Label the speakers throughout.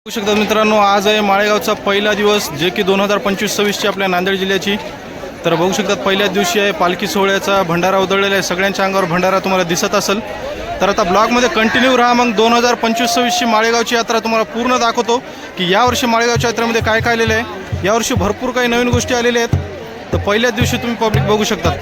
Speaker 1: बघू शकता मित्रांनो, आज आहे माळेगावचा पहिला दिवस, जे की 2025-26ची आपल्या नांदेड जिल्ह्याची. तर बघू शकतात पहिल्याच दिवशी आहे पालखी सोहळ्याचा भंडारा उधळलेला आहे. सगळ्यांच्या अंगावर भंडारा तुम्हाला दिसत असेल. तर आता ब्लॉगमध्ये कंटिन्यू राहा. मग 2025-26ची माळेगावची यात्रा तुम्हाला पूर्ण दाखवतो की यावर्षी माळेगावच्या यात्रेमध्ये काय काय आलेलं आहे. यावर्षी भरपूर काही नवीन गोष्टी आलेल्या आहेत. तर पहिल्याच दिवशी तुम्ही पब्लिक बघू शकता.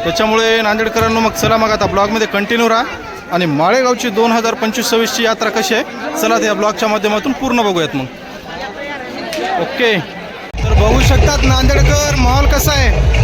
Speaker 1: त्याच्यामुळे नांदेडकरांनो मग चला मग आता ब्लॉगमध्ये कंटिन्यू राहा आणि माळेगावची 2025-26ची यात्रा कशी आहे चला त्या ब्लॉगच्या माध्यमातून पूर्ण बघूयात. मग ओके, तर बघू शकतात नांदेडकर माहोल कसा आहे.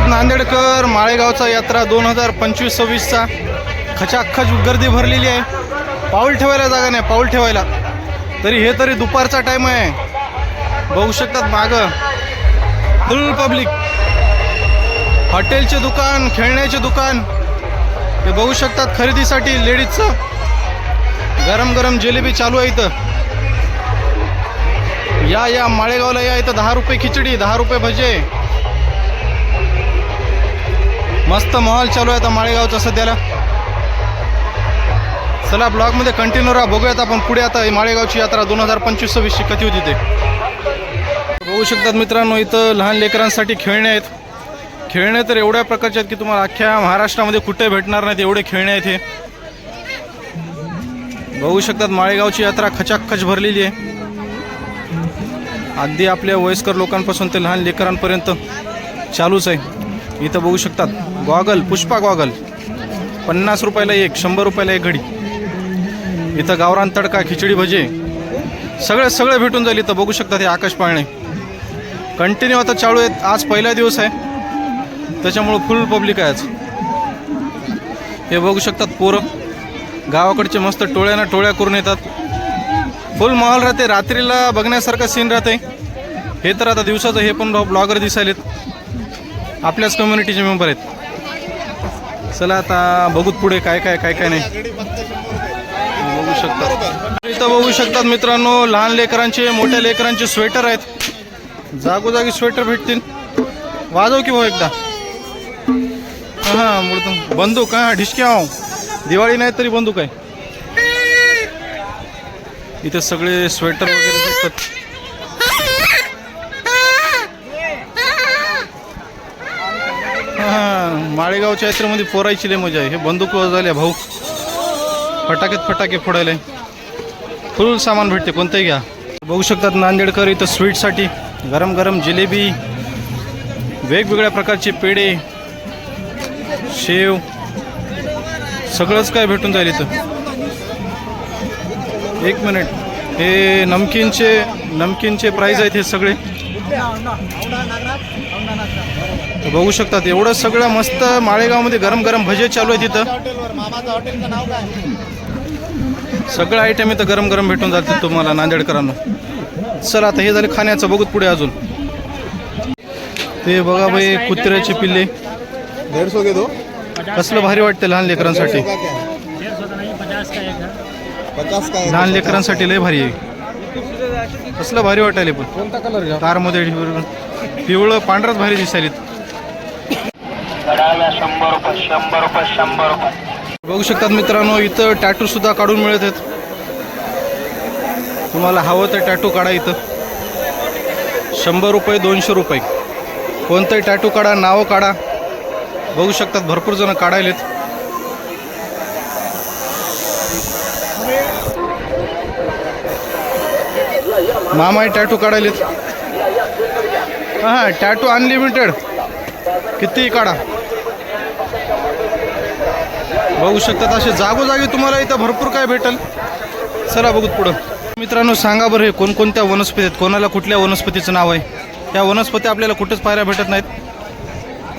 Speaker 1: नांदेडकर माळेगावचा यात्रा 2025-26चा खचाखच गर्दी भरलेली आहे. पाऊल ठेवायला जागा नाही, पाऊल ठेवायला. तरी तरी दुपारचा टाईम आहे. बघू शकतात मागं फुल पब्लिक. हॉटेलचे दुकान, खेळण्याचे दुकान हे बघू शकतात. खरेदीसाठी लेडीजचं गरम गरम जिलेबी चालू आहे इथं. या माळेगावला या. इथं 10 रुपये खिचडी, 10 रुपये भजे. मस्त माहोल चालू आहे आता माळेगावचा सध्याला. चला ब्लॉगमध्ये कंटिन्यू राहा. बघूयात आपण पुढे आता माळेगावची यात्रा 2025-26ची कधी होती ते बघू शकतात मित्रांनो. इथं लहान लेकरांसाठी खेळणे आहेत. खेळणे तर एवढ्या प्रकारचे आहेत की तुम्हाला अख्ख्या महाराष्ट्रामध्ये कुठे भेटणार नाहीत एवढे खेळणे आहेत हे. बघू शकतात माळेगावची यात्रा खचाखच भरलेली आहे. अगदी आपल्या वयस्कर लोकांपासून ते लहान लेकरांपर्यंत चालूच आहे. इथं बघू शकतात गॉगल, पुष्पा गॉगल 50 रुपयाला एक, 100 रुपयाला एक घडी. इथं गावरान तडका, खिचडी भजे सगळे भेटून जाईल इथं. बघू शकतात हे आकाश पाळणे कंटिन्यू आता चालू आहेत. आज पहिला दिवस आहे त्याच्यामुळं फुल पब्लिक आहे आज. हे बघू शकतात पोरं गावाकडचे मस्त टोळ्या करून येतात. फुल माहोल राहते. रात्रीला बघण्यासारखं सीन राहते. हे तर आता दिवसाचं हे पण ब्लॉगर दिसायलेत, आपल्याच कम्युनिटीचे मेंबर आहेत. चला आता बघूत पुढे काय नाही. बघू शकतात इथं बघू शकतात मित्रांनो लहान लेकरांचे, मोठ्या लेकरांचे स्वेटर आहेत. जागोजागी स्वेटर भेटतील. वाजव की भाऊ एकदा. हां मुळतं बंदूक. हां ढिशक्या. दिवाळी नाही तरी बंदूक आहे. इथे सगळे स्वेटर वगैरे भेटतात. माळेगावच्या यात्रेमध्ये पोरायची लय मजा आहे. हे बंदूक झाल्या भाऊ, फटाके फोडायला फुल सामान भेटते, कोणतंही घ्या. बघू शकतात नांदेडकर इथं स्वीटसाठी गरम गरम जिलेबी, वेगवेगळ्या प्रकारचे पेढे, शेव सगळंच काय भेटून जाईल इथं. एक मिनिट, हे नमकीनचे प्राईज आहेत हे सगळे. बघू शकतात एवढं सगळं मस्त माळेगावमध्ये गरम गरम भजे चालू आहेत तिथं. सगळं आयटम इथं गरम गरम भेटून जातात तुम्हाला नांदेडकरांना. चला आता हे झाले खाण्याचं. बघूत पुढे अजून. ते बघा बाई कुत्र्याचे पिल्ले
Speaker 2: 150 के दो.
Speaker 1: कसलं भारी वाटतं लहान लेकरांसाठी.
Speaker 2: 50 का
Speaker 1: लहान लेकरांसाठी लय भारी आहे. कसलं भारी वाटायला. पण
Speaker 2: कोणता कलर घ्या.
Speaker 1: कारमध्ये पिवळं पांढरच भारी दिसायलीत. बघू शकतात मित्रांनो, इथं टॅटू सुद्धा काढून मिळत आहेत. तुम्हाला हवं तर टॅटू काढा. इथं 100 रुपये, 200 रुपये. कोणतंही टॅटू काढा, नावं काढा. बघू शकतात भरपूर जण काढायलेत. मामाही टॅटू काढायलेत. हां, टॅटू अनलिमिटेड, कितीही काढा. बघू शकतात असे जागोजागी तुम्हाला इथं भरपूर काय भेटेल. चला बघू पुढं. मित्रांनो सांगा बरं, हे कोणकोणत्या वनस्पती आहेत, कोणाला कुठल्या वनस्पतीचं नाव आहे. त्या वनस्पती आपल्याला कुठेच पाहायला भेटत नाहीत.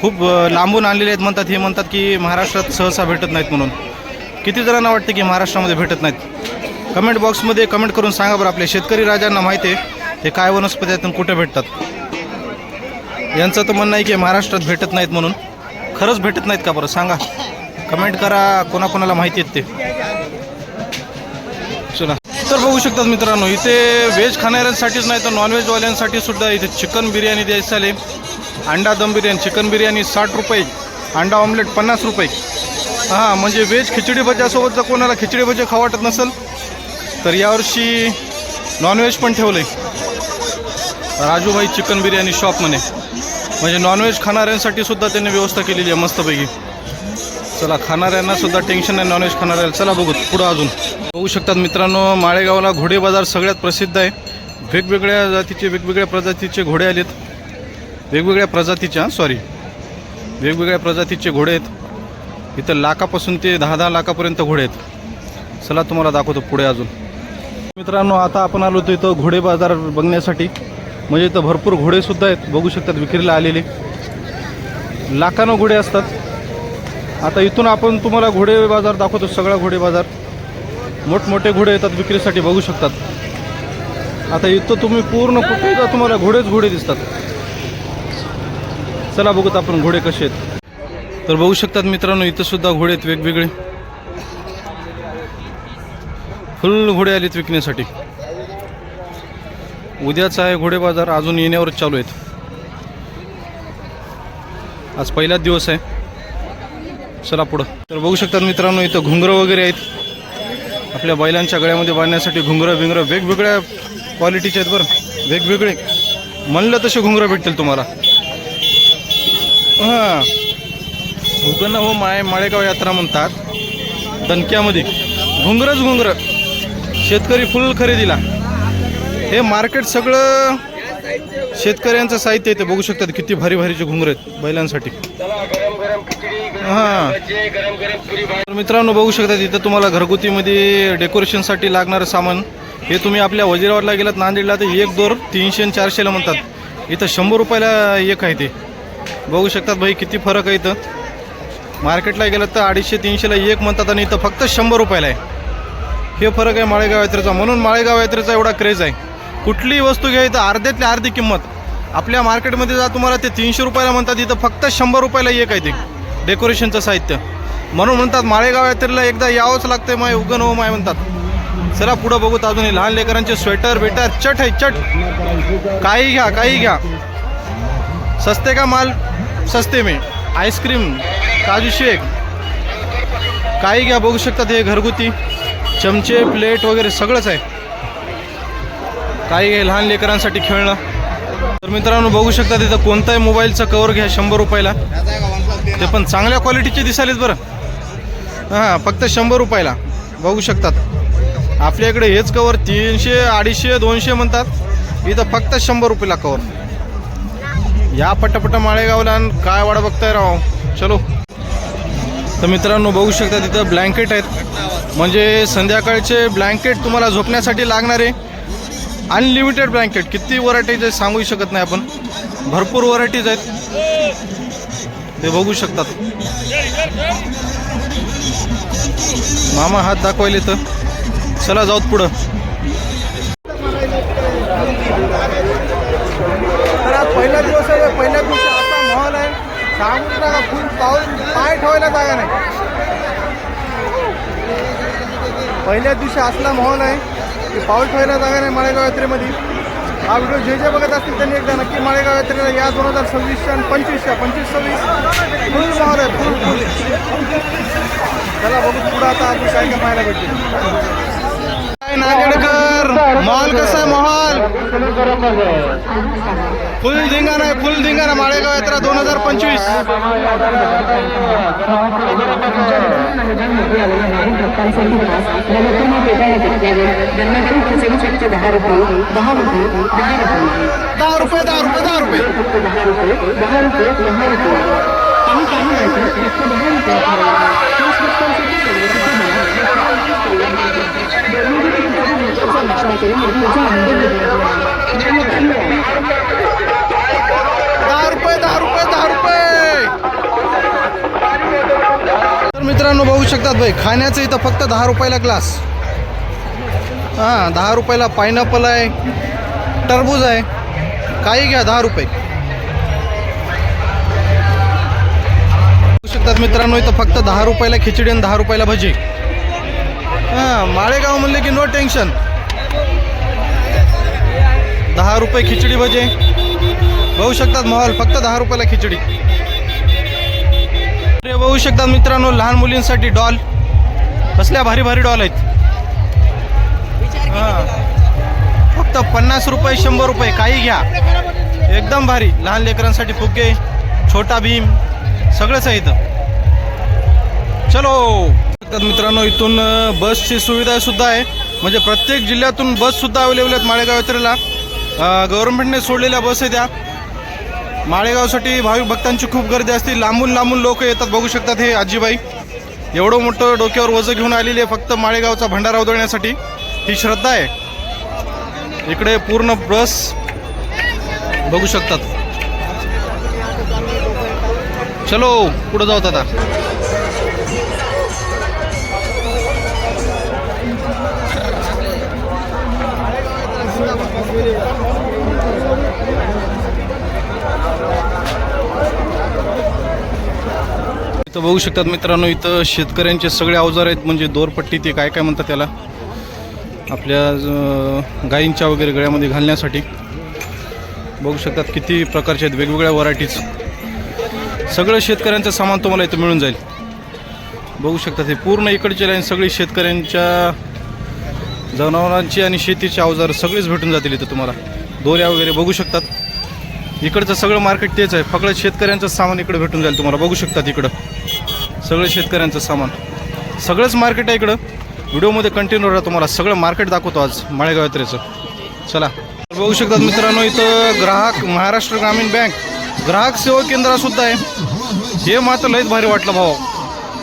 Speaker 1: खूप लांबून आणलेले आहेत म्हणतात. हे म्हणतात की महाराष्ट्रात सहसा भेटत नाहीत म्हणून. किती जणांना वाटतं की महाराष्ट्रामध्ये भेटत नाहीत? कमेंट बॉक्समध्ये कमेंट करून सांगा बरं. आपल्या शेतकरी राजांना माहिती आहे हे काय वनस्पती आहेत आणि कुठे भेटतात. यांचं तर म्हणणं आहे की महाराष्ट्रात भेटत नाहीत म्हणून. खरंच भेटत नाहीत का बरं सांगा, कमेंट करा. कोणाकोणाला माहिती आहेत ते. चला तर बघू शकतात मित्रांनो, इथे व्हेज खाणाऱ्यांसाठीच नाही तर नॉनव्हेजवाल्यांसाठी सुद्धा इथे चिकन बिर्याणी द्यायची आले. अंडा दम बिर्याणी, चिकन बिर्याणी 60 रुपये, अंडा ऑमलेट 50 रुपये. हां, म्हणजे व्हेज खिचडी भज्यासोबत जर कोणाला खिचडी भजे खाऊ वाटत नसेल तर यावर्षी नॉनव्हेज पण ठेवलं आहे राजूभाई चिकन बिर्याणी शॉपमध्ये. म्हणजे नॉनव्हेज खाणाऱ्यांसाठी सुद्धा त्यांनी व्यवस्था केलेली आहे मस्तपैकी. चला, खाणाऱ्यांना सुद्धा टेन्शन नाही नॉनव्हेज खाणाऱ्याला. चला बघू पुढं. अजून बघू शकतात मित्रांनो, माळेगावला घोडे बाजार सगळ्यात प्रसिद्ध आहे. वेगवेगळ्या जातीचे, वेगवेगळ्या प्रजातीचे घोडे आलेत. वेगवेगळ्या प्रजातीचे घोडे आहेत. इथं लाखापासून ते 10-10 लाखापर्यंत घोडे आहेत. चला तुम्हाला दाखवतो पुढे अजून. मित्रांनो, आता आपण आलो होतो इथं घोडे बाजार बघण्यासाठी. म्हणजे इथं भरपूर घोडेसुद्धा आहेत. बघू शकतात विक्रीला आलेले. लाखानं घोडे असतात. आता इथून आपण तुम्हाला घोडे बाजार दाखवतो. सगळा घोडे बाजार, मोठमोठे घोडे येतात विक्रीसाठी. बघू शकतात. आता इथं तुम्ही पूर्ण कुठे जा तुम्हाला घोडे दिसतात. चला बघूत आपण घोडे कसे आहेत. तर बघू शकतात मित्रांनो, इथं सुद्धा घोडे आहेत वेगवेगळे. फुल घोडे आलेत विकण्यासाठी. उद्याचा आहे घोडे बाजार, अजून येण्यावरच चालू आहेत. आज पहिलाच दिवस आहे. चला पुढं. तर बघू शकतात मित्रांनो, इथं घुंगरं वगैरे आहेत. आपल्या बैलांच्या गळ्यामध्ये बांधण्यासाठी घुंगरं वेगवेगळ्या क्वालिटीचे आहेत बरं. वेगवेगळे म्हणलं तसे घुंगरं भेटतील तुम्हाला. हां, उगणं हो माळेगाव यात्रा म्हणतात. दणक्यामध्ये घुंगरं. शेतकरी फुल खरेदीला. हे मार्केट सगळं शेतकऱ्यांचं साहित्य येते. बघू शकतात किती भारी भारीचे घुंगरं आहेत बैलांसाठी. हां, मित्रांनो बघू शकतात इथं तुम्हाला घरगुतीमध्ये डेकोरेशनसाठी लागणारं सामान. हे तुम्ही आपल्या वजिरावरला गेलात नांदेडला तर 1 दोर 300 आणि 400ला म्हणतात. इथं 100 रुपयाला एक आहे ते. बघू शकतात भाई किती फरक आहे. इथं मार्केटला गेलं तर 250-300ला एक म्हणतात आणि इथं फक्त 100 रुपयाला आहे. हे फरक आहे माळेगाव यात्रेचा. म्हणून माळेगाव यात्रेचा एवढा क्रेज आहे. कुठलीही वस्तू घ्या इथं अर्ध्यातली अर्धी किंमत. आपल्या मार्केटमध्ये जा तुम्हाला ते 300 रुपयाला म्हणतात, इथं फक्त 100 रुपयाला एक आहे ते डेकोरेशनचं साहित्य. म्हणून म्हणतात माळेगाव यात्रेला एकदा यावंच लागतंय. माय उगन हो माय म्हणतात. चला पुढं बघूत. अजून लहान लेकरांचे स्वेटर बेटर चट आहे चट. काही घ्या. सस्ते का माल सस्ते में. आईस्क्रीम, काजू शेक, काही घ्या. बघू शकतात हे घरगुती चमचे, प्लेट वगैरे सगळंच आहे. काही लहान लेकरांसाठी खेळणं. तर मित्रांनो बघू शकता तिथं कोणताही मोबाईलचं कवर घ्या 100 रुपयाला. ते पण चांगल्या क्वालिटीचे दिसालेत बरं. हां, फक्त 100 रुपयाला. बघू शकतात आपल्या इकडे हेच कवर 300, 250, 200 म्हणतात. इथं फक्त 100 रुपयाला कवर. या पटापट माळेगावला काय वाडा बघताय राव. चलो. तर मित्रांनो बघू शकता तिथं ब्लँकेट आहेत. म्हणजे संध्याकाळचे ब्लँकेट तुम्हाला झोपण्यासाठी लागणारे अनलिमिटेड ब्लँकेट. किती व्हरायटीज आहेत सांगू शकत नाही आपण. भरपूर व्हरायटीज आहेत ते बघू शकतात. मामा हात दाखवायले तर. चला जाऊत पुढं. तर आज पहिला दिवस आहे. पहिल्या दिवशी असा माहोल आहे सांगू नका. फुल पाय ठेवायला जागा नाही. पहिल्या दिवशी असला माहोल आहे की पाऊल ठेवायला जागा नाही माळेगाव यात्रेमध्ये. हा व्हिडिओ जे जे बघत असतील त्यांनी एकदा नक्की माळेगाव यात्रेला या 2026 आणि 25-26 फुल माहोल आहे, फुल. चला बघू पुढं आता अजून काय काय पाहायला भेटते. काय नांदेडकर, माहोल कसा आहे माहोल? फुल धिंगाणा आहे, फुल धिंगाणा. माळेगाव यात्रा 2025. तर मित्रांनो बघू शकतात भाई, खाण्याचं इथं फक्त 10 रुपयाला ग्लास. हां 10 रुपयाला पायनॅपल आहे, टरबूज आहे, काही घ्या 10 रुपये. बघू शकतात मित्रांनो इथं फक्त 10 रुपयाला खिचडी आणि 10 रुपयाला भजी. हां माळेगाव म्हणले की नो टेन्शन. 10 रुपये खिचडी भजे. बघू शकतात माहोल फक्त 10 रुपयाला खिचडी. बघू शकतात मित्रांनो लहान मुलींसाठी डॉल. कसल्या भारी भारी डॉल आहेत. हां फक्त 50 रुपये 100 रुपये काही घ्या. एकदम भारी. लहान लेकरांसाठी फुगे, छोटा भीम सगळंच आहे इथं. चलो मित्रांनो इथून बसची सुविधा सुद्धा आहे. म्हणजे प्रत्येक जिल्ह्यातून बससुद्धा अवेलेबल आहेत माळेगाव यात्रेला. गव्हर्नमेंटने सोडलेल्या बस आहे त्या. माळेगावसाठी भाविक भक्तांची खूप गर्दी असते. लांबून लांबून लोक येतात. बघू शकतात हे आजीबाई एवढं मोठं डोक्यावर वजं घेऊन आलेली आहे फक्त माळेगावचा भंडारा उधळण्यासाठी. ही श्रद्धा आहे. इकडे पूर्ण बस बघू शकतात. चलो पुढे जाऊत आता. इथं बघू शकतात मित्रांनो इथं शेतकऱ्यांचे सगळे अवजार आहेत. म्हणजे दोरपट्टी ते काय काय म्हणतात त्याला, आपल्या गायींच्या वगैरे गळ्यामध्ये घालण्यासाठी. बघू शकतात किती प्रकारचे आहेत वेगवेगळ्या व्हरायटीज. सगळं शेतकऱ्यांचं सामान तुम्हाला इथं मिळून जाईल. बघू शकतात हे पूर्ण इकडची लाईन सगळी शेतकऱ्यांच्या जनावरांची आणि शेतीचे अवजार सगळेच भेटून जातील इथं तुम्हाला. दोऱ्या वगैरे बघू शकतात. इकडचं सगळं मार्केट तेच आहे. फक्त शेतकऱ्यांचं सामान इकडं भेटून जाईल तुम्हाला. बघू शकतात इकडं सगळं शेतकऱ्यांचं सामान. सगळंच मार्केट आहे इकडं. व्हिडिओमध्ये कंटिन्यू राहा, तुम्हाला सगळं मार्केट दाखवतो आज माळेगाव यात्रेचं. चला बघू शकतात मित्रांनो इथं ग्राहक महाराष्ट्र ग्रामीण बँक ग्राहक सेवा केंद्रसुद्धा आहे. हे मात्र लयच भारी वाटलं भाऊ.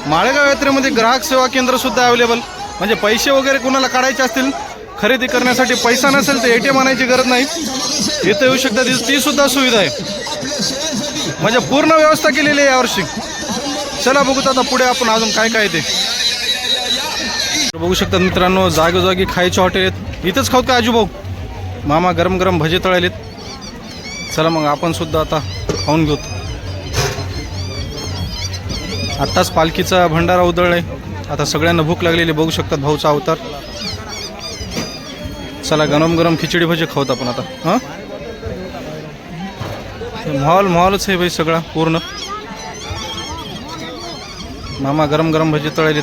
Speaker 1: माळेगाव यात्रेमध्ये ग्राहक सेवा केंद्रसुद्धा अवेलेबल. म्हणजे पैसे वगैरे कोणाला काढायचे असतील, खरेदी करण्यासाठी पैसा नसेल तर ATM आणायची गरज नाही. इथं येऊ शकतात. ती सुद्धा सुविधा आहे. म्हणजे पूर्ण व्यवस्था केलेली आहे यावर्षी. चला बघूत आता पुढे आपण अजून काय काय ते बघू शकतात मित्रांनो. जागोजागी खायचे हॉटेल आहेत. इथंच खाऊत का आजूभाऊ? मामा गरम गरम भजे तळालेत. चला मग आपण सुद्धा आता खाऊन घेऊ. आत्ताच पालखीचा भंडारा उधळलाय. आता सगळ्यांना भूक लागलेली. बघू शकतात भाऊचा अवतार. चला गरम गरम खिचडी भजे खाऊत आपण आता. हां माहोलच आहे भाई सगळा पूर्ण. मामा गरम गरम भजे तळायले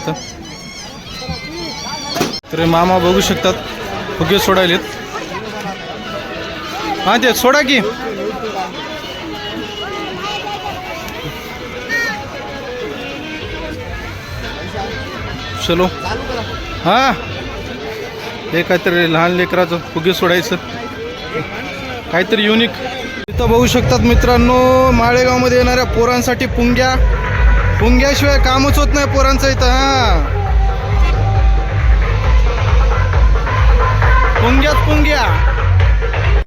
Speaker 1: तर मामा बघू शकतात फुगे सोडायलेत. हां ते सोडा की. चलो हां हे काहीतरी लहान लेकराचं फुगे सोडायचं काहीतरी युनिक. इथं बघू शकतात मित्रांनो माळेगावमध्ये येणाऱ्या पोरांसाठी पुंग्याशिवाय कामच होत नाही पोरांचं इथं. हां पुंग्यात पुंग्या.